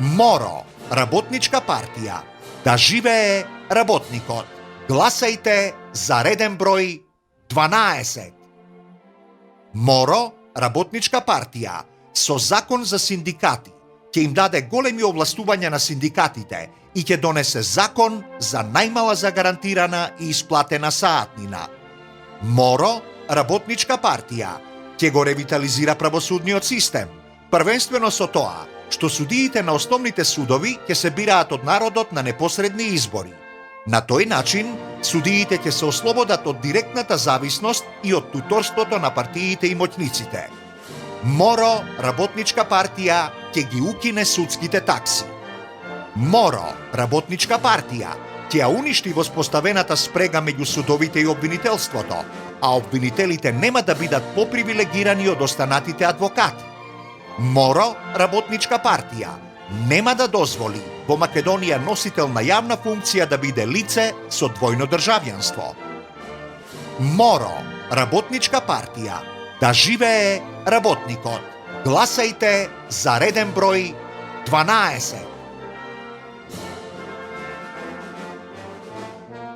Моро, работничка партија. Да живее работникот. Гласајте за реден број 12. Моро, работничка партија, со закон за синдикати, ќе им даде големи овластувања на синдикатите и ќе донесе закон за најмала загарантирана и исплатена саатнина. Моро, работничка партија, ќе го ревитализира правосудниот систем, првенствено со тоа што судиите на основните судови ќе се бираат од народот на непосредни избори. На тој начин, судиите ќе се ослободат од директната зависност и од туторството на партиите и моќниците. Моро, работничка партија, ќе ги укине судските такси. Моро, работничка партија, ќе ја уништи воспоставената спрега меѓу судовите и обвинителството, а обвинителите нема да бидат попривилегирани од останатите адвокати. Моро, работничка партија, нема да дозволи во Македонија носител на јавна функција да биде лице со двојно државјанство. Моро, работничка партија, да живее работникот. Гласајте за реден број 12.